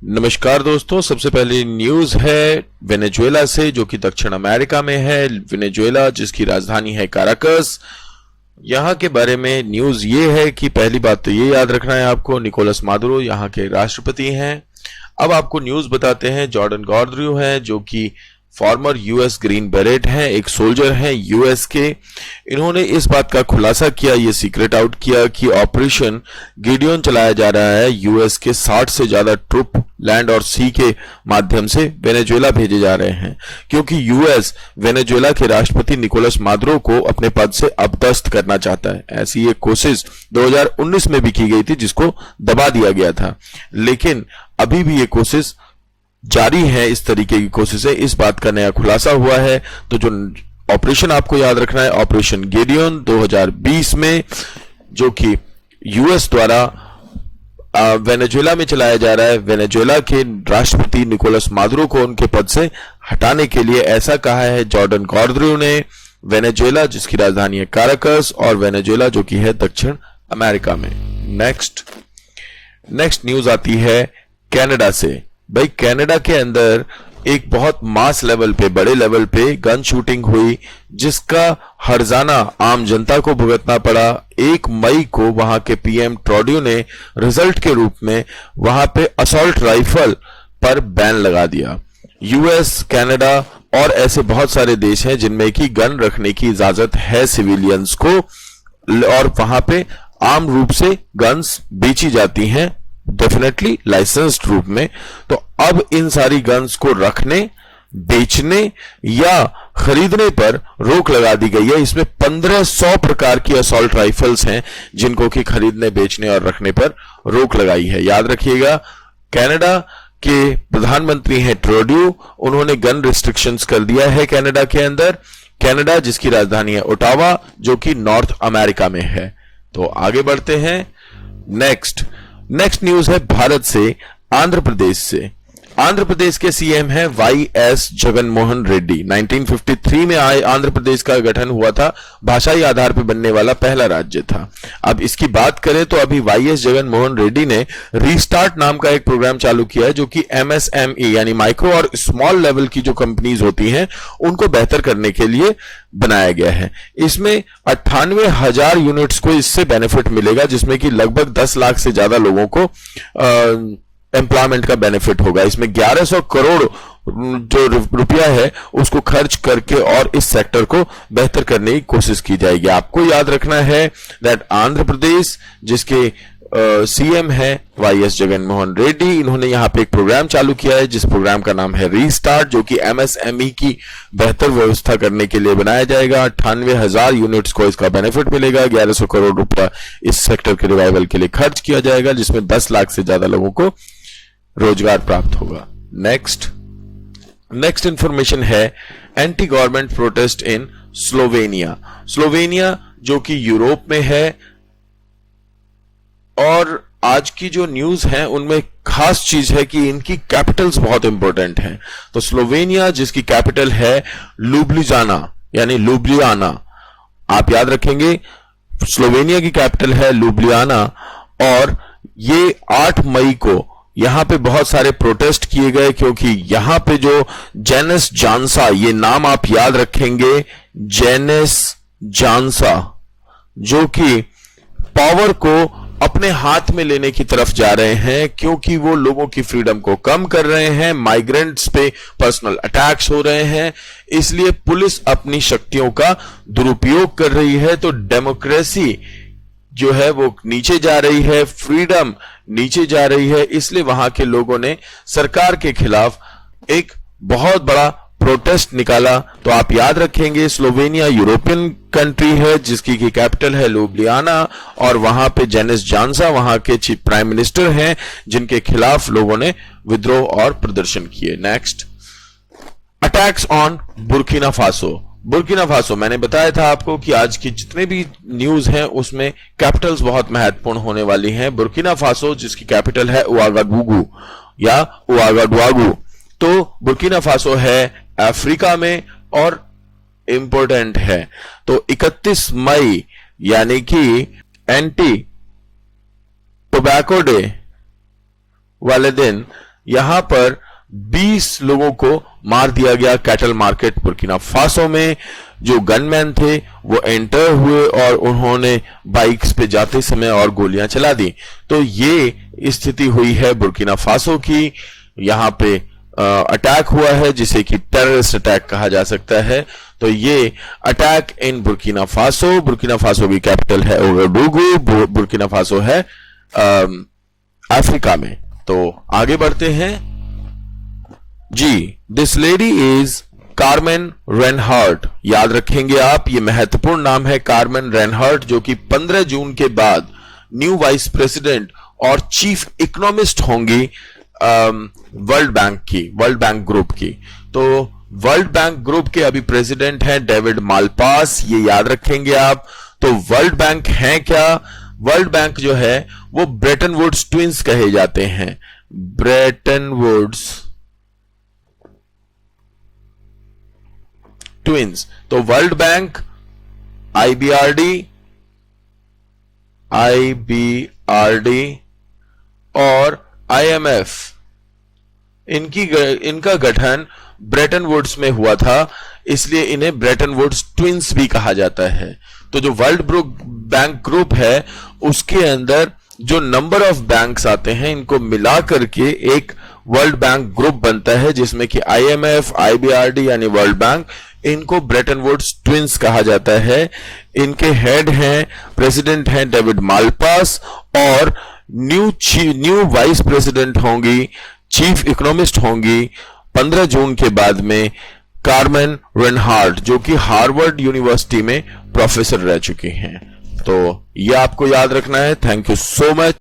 नमस्कार दोस्तों, सबसे पहले न्यूज है वेनेजुएला से, जो कि दक्षिण अमेरिका में है। वेनेजुएला जिसकी राजधानी है काराकस। यहाँ के बारे में न्यूज ये है कि पहली बात तो ये याद रखना है आपको, निकोलस मादुरो यहाँ के राष्ट्रपति हैं। अब आपको न्यूज बताते हैं, जॉर्डन गॉर्डरियो हैं जो कि फॉर्मर यूएस ग्रीन बेरेट हैं, एक सोल्जर हैं यूएस के। इन्होंने इस बात का खुलासा किया, ये सीक्रेट आउट किया कि ऑपरेशन गिडियन चलाया जा रहा है। यूएस के 60 से ज्यादा ट्रुप लैंड और सी के माध्यम से वेनेजुएला भेजे जा रहे हैं, क्योंकि यूएस वेनेजुएला के राष्ट्रपति निकोलस मादुरो को अपने पद से अपदस्थ करना चाहता है। ऐसी एक कोशिश 2019 में भी की गई थी, जिसको दबा दिया गया था, लेकिन अभी भी ये कोशिश जारी है। इस तरीके की कोशिशें, इस बात का नया खुलासा हुआ है। तो जो ऑपरेशन आपको याद रखना है, ऑपरेशन गिडियन 2020 में, जो कि यूएस द्वारा वेनेजुएला में चलाया जा रहा है। वेनेजुएला के राष्ट्रपति निकोलस मादुरो को उनके पद से हटाने के लिए, ऐसा कहा है जॉर्डन गॉर्डरियो ने। वेनेजुएला जिसकी राजधानी है काराकस, और वेनेजुएला जो कि है दक्षिण अमेरिका में। नेक्स्ट न्यूज आती है कनाडा से। भाई, कनाडा के अंदर एक बहुत मास लेवल पे, बड़े लेवल पे गन शूटिंग हुई, जिसका हर्जाना आम जनता को भुगतना पड़ा। 1 मई को वहां के पीएम ट्रूडो ने रिजल्ट के रूप में वहां पे असॉल्ट राइफल पर बैन लगा दिया। यूएस, कनाडा और ऐसे बहुत सारे देश हैं जिनमें की गन रखने की इजाजत है सिविलियंस को, और वहां पे आम रूप से गन्स बेची जाती हैं, डेफिनेटली लाइसेंस्ड रूप में। तो अब इन सारी गन्स को रखने, बेचने या खरीदने पर रोक लगा दी गई है। इसमें 1500 प्रकार की असॉल्ट राइफल्स हैं जिनको कि खरीदने, बेचने और रखने पर रोक लगाई है। याद रखिएगा, कनाडा के प्रधानमंत्री हैं ट्रूडो, उन्होंने गन रिस्ट्रिक्शंस कर दिया है कनाडा के अंदर। कनाडा जिसकी राजधानी है ओटावा, जो कि नॉर्थ अमेरिका में है। तो आगे बढ़ते हैं। नेक्स्ट न्यूज है भारत से, आंध्र प्रदेश से। आंध्र प्रदेश के सीएम हैं वाईएस जगनमोहन रेड्डी। 1953 में आंध्र प्रदेश का गठन हुआ था, भाषाई आधार पर बनने वाला पहला राज्य था। अब इसकी बात करें तो अभी वाईएस जगनमोहन रेड्डी ने रीस्टार्ट नाम का एक प्रोग्राम चालू किया है, जो कि एमएसएमई यानी माइक्रो और स्मॉल लेवल की जो कंपनीज होती हैं उनको बेहतर करने के लिए बनाया गया है। इसमें 98,000 यूनिट्स को इससे बेनिफिट मिलेगा, जिसमें कि लगभग 10 लाख से ज्यादा लोगों को एम्प्लॉयमेंट का बेनिफिट होगा। इसमें 1100 करोड़ जो रुपया है उसको खर्च करके और इस सेक्टर को बेहतर करने की कोशिश की जाएगी। आपको याद रखना है दैट आंध्र प्रदेश जिसके सीएम है वाईएस जगनमोहन रेड्डी, इन्होंने यहां पे एक प्रोग्राम चालू किया है, जिस प्रोग्राम का नाम है रीस्टार्ट, जो कि एमएसएमई की बेहतर व्यवस्था करने के लिए बनाया जाएगा। 98,000 यूनिट्स को इसका बेनिफिट मिलेगा। 1100 करोड़ रुपया इस सेक्टर के रिवाइवल के लिए खर्च किया जाएगा, जिसमें 10 लाख से ज्यादा लोगों को रोजगार प्राप्त होगा। नेक्स्ट इंफॉर्मेशन है anti government protest in Slovenia. Slovenia जो कि यूरोप में है, और आज की जो न्यूज है उनमें खास चीज है कि इनकी कैपिटल्स बहुत इंपॉर्टेंट हैं। तो स्लोवेनिया जिसकी कैपिटल है लुब्लियाना यानी लुब्लियाना, आप याद रखेंगे, स्लोवेनिया की कैपिटल है लुब्लियाना। और ये 8 मई को यहां पे बहुत सारे प्रोटेस्ट किए गए, क्योंकि यहां पे जो जेनिस जानसा, ये नाम आप याद रखेंगे, जेनिस जानसा, जो कि पावर को अपने हाथ में लेने की तरफ जा रहे हैं, क्योंकि वो लोगों की फ्रीडम को कम कर रहे हैं। माइग्रेंट्स पे पर्सनल अटैक्स हो रहे हैं, इसलिए पुलिस अपनी शक्तियों का दुरुपयोग कर रही है। तो डेमोक्रेसी जो है वो नीचे जा रही है, फ्रीडम नीचे जा रही है, इसलिए वहां के लोगों ने सरकार के खिलाफ एक बहुत बड़ा प्रोटेस्ट निकाला। तो आप याद रखेंगे, स्लोवेनिया यूरोपियन कंट्री है जिसकी की कैपिटल है लुब्लियाना, और वहां पे जेनिस जानसा वहां के चीफ प्राइम मिनिस्टर हैं, जिनके खिलाफ लोगों ने विद्रोह और प्रदर्शन किए। Next, attacks on Burkina Faso. Burkina Faso, मैंने बताया था आपको कि आज की जितने भी न्यूज हैं उसमें कैपिटल्स बहुत महत्वपूर्ण होने वाली हैं। बुर्किना फासो जिसकी कैपिटल है उआगाडुगु या उआगाडुआगु। तो बुर्किना फासो है अफ्रीका में और इंपॉर्टेंट है। तो 31 मई यानी कि एंटी टोबैको डे वाले दिन यहां पर 20 लोगों को मार दिया गया कैटल मार्केट बुर्किना फासो में। जो गनमैन थे वो एंटर हुए और उन्होंने बाइक्स पे जाते समय और गोलियां चला दी। तो ये स्थिति हुई है बुर्किना फासो की। यहां पे अटैक हुआ है जिसे कि टेररिस्ट अटैक कहा जा सकता है। तो ये अटैक इन बुर्किना फासो की कैपिटल है ओगाडुगु। बुर्किना फासो है अफ्रीका में। तो आगे बढ़ते हैं जी। This lady is Carmen Reinhart. याद रखेंगे आप, ये महत्वपूर्ण नाम है कार्मेन रेनहार्ट, जो कि 15 जून के बाद न्यू वाइस प्रेसिडेंट और चीफ इकोनॉमिस्ट होंगी वर्ल्ड बैंक ग्रुप की। तो वर्ल्ड बैंक ग्रुप के अभी प्रेसिडेंट हैं डेविड मालपास, ये याद रखेंगे आप। तो वर्ल्ड बैंक है क्या? वर्ल्ड बैंक जो है वो ब्रेटन वुड्स ट्विंस कहे जाते हैं। Bretton Woods twins. तो वर्ल्ड बैंक, आईबीआरडी और आईएमएफ, इनका गठन ब्रेटन वुड्स में हुआ था, इसलिए इन्हें ब्रेटन वुड्स ट्विंस भी कहा जाता है। तो जो वर्ल्ड बैंक ग्रुप है उसके अंदर जो नंबर ऑफ बैंक्स आते हैं इनको मिला करके एक वर्ल्ड बैंक ग्रुप बनता है, जिसमें कि आईएमएफ, आईबीआरडी यानी वर्ल्ड बैंक, इनको ब्रेटन वुड्स ट्विंस कहा जाता है। इनके हेड हैं, प्रेसिडेंट हैं डेविड मालपास और न्यू वाइस प्रेसिडेंट होंगी, चीफ इकोनॉमिस्ट होंगी 15 जून के बाद में कार्मेन रेनहार्ट, जो कि हार्वर्ड यूनिवर्सिटी में प्रोफेसर रह चुकी हैं। तो ये आपको याद रखना है। Thank you so much.